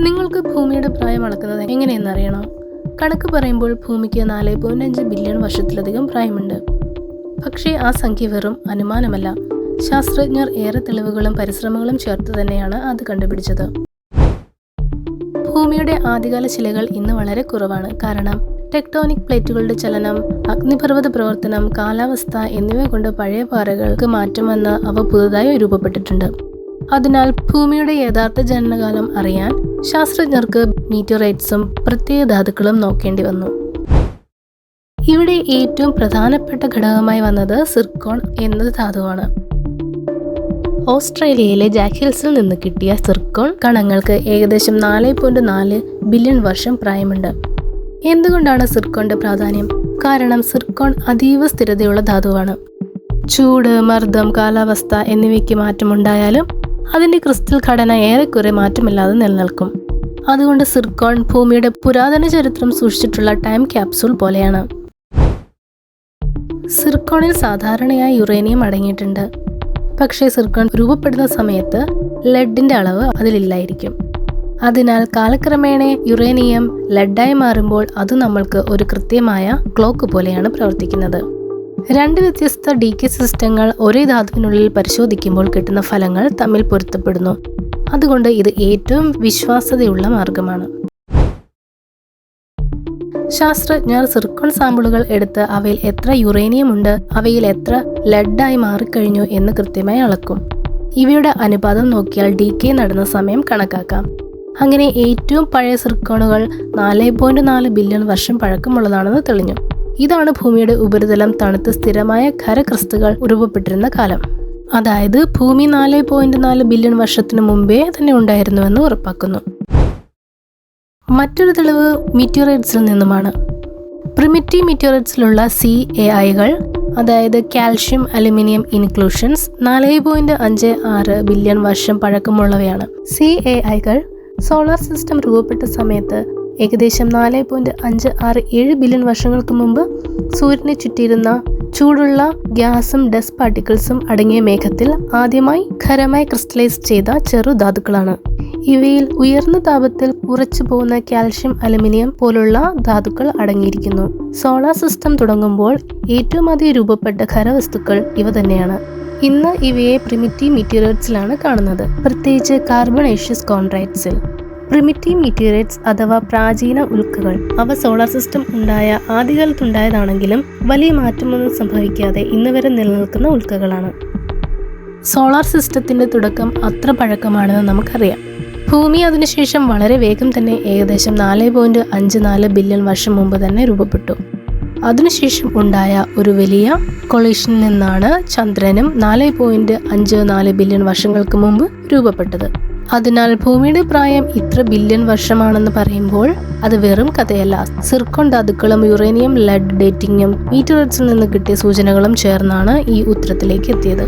നിങ്ങൾക്ക് ഭൂമിയുടെ പ്രായം അളക്കുന്നത് എങ്ങനെയെന്നറിയണോ? കണക്ക് പറയുമ്പോൾ ഭൂമിക്ക് 4.5 ബില്യൺ വർഷത്തിലധികം പ്രായമുണ്ട്. പക്ഷേ ആ സംഖ്യ വെറും അനുമാനമല്ല. ശാസ്ത്രജ്ഞർ ഏറെ തെളിവുകളും പരിശ്രമങ്ങളും ചേർത്ത് തന്നെയാണ് അത് കണ്ടുപിടിച്ചത്. ഭൂമിയുടെ ആദ്യകാല ശിലകൾ ഇന്ന് വളരെ കുറവാണ്. കാരണം ടെക്ടോണിക് പ്ലേറ്റുകളുടെ ചലനം, അഗ്നിപർവ്വത പ്രവർത്തനം, കാലാവസ്ഥ എന്നിവ കൊണ്ട് പഴയ പാറകൾക്ക് മാറ്റം വന്ന് അവ പുതുതായി രൂപപ്പെട്ടിട്ടുണ്ട്. അതിനാൽ ഭൂമിയുടെ യഥാർത്ഥ ജനനകാലം അറിയാൻ ശാസ്ത്രജ്ഞർക്ക് മീറ്റിയോറൈറ്റ്സും പ്രത്യേക ധാതുക്കളും നോക്കേണ്ടി വന്നു. ഇവിടെ ഏറ്റവും പ്രധാനപ്പെട്ട ഘടകമായി വന്നത് സിർക്കോൺ എന്ന ധാതുവാണ്. ഓസ്ട്രേലിയയിലെ ജാക്ക് ഹിൽസിൽ നിന്ന് കിട്ടിയ സിർക്കോൺ കണങ്ങൾക്ക് ഏകദേശം 4.4 ബില്യൺ വർഷം പ്രായമുണ്ട്. എന്തുകൊണ്ടാണ് സിർക്കോണിന്റെ പ്രാധാന്യം? കാരണം സിർക്കോൺ അതീവ സ്ഥിരതയുള്ള ധാതുവാണ്. ചൂട്, മർദ്ദം, കാലാവസ്ഥ എന്നിവയ്ക്ക് മാറ്റമുണ്ടായാലും അതിന്റെ ക്രിസ്റ്റൽ ഘടന ഏറെക്കുറെ മാറ്റമില്ലാതെ നിലനിൽക്കും. അതുകൊണ്ട് സിർക്കോൺ ഭൂമിയുടെ പുരാതന ചരിത്രം സൂക്ഷിച്ചിട്ടുള്ള ടൈം ക്യാപ്സൂൾ പോലെയാണ്. സിർക്കോണിൽ സാധാരണയായി യുറേനിയം അടങ്ങിയിട്ടുണ്ട്. പക്ഷേ സിർക്കോൺ രൂപപ്പെടുന്ന സമയത്ത് ലെഡിന്റെ അളവ് അതിലില്ലായിരിക്കും. അതിനാൽ കാലക്രമേണ യുറേനിയം ലെഡായി മാറുമ്പോൾ അത് നമ്മൾക്ക് ഒരു കൃത്യമായ ക്ലോക്ക് പോലെയാണ് പ്രവർത്തിക്കുന്നത്. രണ്ട് വ്യത്യസ്ത ഡീകേ സിസ്റ്റങ്ങൾ ഒരേ ധാതുവിനുള്ളിൽ പരിശോധിക്കുമ്പോൾ കിട്ടുന്ന ഫലങ്ങൾ തമ്മിൽ പൊരുത്തപ്പെടുന്നു. അതുകൊണ്ട് ഇത് ഏറ്റവും വിശ്വാസ്യതയുള്ള മാർഗമാണ്. ശാസ്ത്രജ്ഞർ സിർക്കോൺ സാമ്പിളുകൾ എടുത്ത് അവയിൽ എത്ര യുറേനിയം ഉണ്ട്, അവയിൽ എത്ര ലെഡായി മാറിക്കഴിഞ്ഞു എന്ന് കൃത്യമായി അളക്കും. ഇവയുടെ അനുപാതം നോക്കിയാൽ ഡീകേ നടന്ന സമയം കണക്കാക്കാം. അങ്ങനെ ഏറ്റവും പഴയ സിർക്കോണുകൾ 4.4 ബില്യൺ വർഷം പഴക്കമുള്ളതാണെന്ന് തെളിഞ്ഞു. ഇതാണ് ഭൂമിയുടെ ഉപരിതലം തണുത്ത് സ്ഥിരമായ ഖരക്രിസ്തുകൾ രൂപപ്പെട്ടിരുന്ന കാലം. അതായത് ഭൂമി 4.4 ബില്യൺ വർഷത്തിനു മുമ്പേ തന്നെ ഉണ്ടായിരുന്നുവെന്ന് ഉറപ്പാക്കുന്നു. മറ്റൊരു തെളിവ് മീറ്റിയോറൈറ്റ്സിൽ നിന്നുമാണ്. പ്രിമിറ്റീവ് മീറ്റിയോറൈറ്റ്സിലുള്ള CAIകൾ, അതായത് കാൽഷ്യം അലുമിനിയം ഇൻക്ലൂഷൻസ്, 4.56 ബില്യൺ വർഷം പഴക്കമുള്ളവയാണ്. CAIകൾ സോളാർ സിസ്റ്റം രൂപപ്പെട്ട സമയത്ത് ഏകദേശം 4.567 ബില്യൺ വർഷങ്ങൾക്ക് മുമ്പ് സൂര്യനെ ചുറ്റിയിരുന്ന ചൂടുള്ള ഗ്യാസും ഡസ്റ്റ് പാർട്ടിക്കിൾസും അടങ്ങിയ മേഘത്തിൽ ആദ്യമായി ഖരമായി ക്രിസ്റ്റലൈസ് ചെയ്ത ചെറുധാതുക്കളാണ്. ഇവയിൽ ഉയർന്ന താപത്തിൽ ഉറച്ചു പോകുന്ന കാൽഷ്യം അലുമിനിയം പോലുള്ള ധാതുക്കൾ അടങ്ങിയിരിക്കുന്നു. സോളാർ സിസ്റ്റം തുടങ്ങുമ്പോൾ ഏറ്റവും അധികം രൂപപ്പെട്ട ഖരവസ്തുക്കൾ ഇവ തന്നെയാണ്. ഇന്ന് ഇവയെ പ്രിമിറ്റീവ് മീറ്റിയോറൈറ്റ്സിലാണ് കാണുന്നത്, പ്രത്യേകിച്ച് കാർബണേഷ്യസ് കോൺട്രൈറ്റ്സിൽ. പ്രിമിറ്റീവ് മീറ്റിയോറൈറ്റ്സ് അഥവാ പ്രാചീന ഉൽക്കകൾ അവ സോളാർ സിസ്റ്റം ഉണ്ടായ ആദ്യകാലത്തുണ്ടായതാണെങ്കിലും വലിയ മാറ്റമൊന്നും സംഭവിക്കാതെ ഇന്ന് വരെ നിലനിൽക്കുന്ന ഉൽക്കകളാണ്. സോളാർ സിസ്റ്റത്തിന്റെ തുടക്കം അത്ര പഴക്കമാണെന്ന് നമുക്കറിയാം. ഭൂമി അതിനുശേഷം വളരെ വേഗം തന്നെ ഏകദേശം 4.54 ബില്യൺ വർഷം മുമ്പ് തന്നെ രൂപപ്പെട്ടു. അതിനുശേഷം ഉണ്ടായ ഒരു വലിയ കൊളീഷനിൽ നിന്നാണ് ചന്ദ്രനും 4.54 ബില്യൺ വർഷങ്ങൾക്ക് മുമ്പ് രൂപപ്പെട്ടത്. അതിനാൽ ഭൂമിയുടെ പ്രായം ഇത്ര ബില്യൺ വർഷമാണെന്ന് പറയുമ്പോൾ അത് വെറും കഥയല്ല. സിർക്കോൺ ധാതുക്കളും യുറേനിയം ലെഡ് ഡേറ്റിങ്ങും മീറ്റിയോറൈറ്റ്സിൽ നിന്ന് കിട്ടിയ സൂചനകളും ചേർന്നാണ് ഈ ഉത്തരത്തിലേക്ക് എത്തിയത്.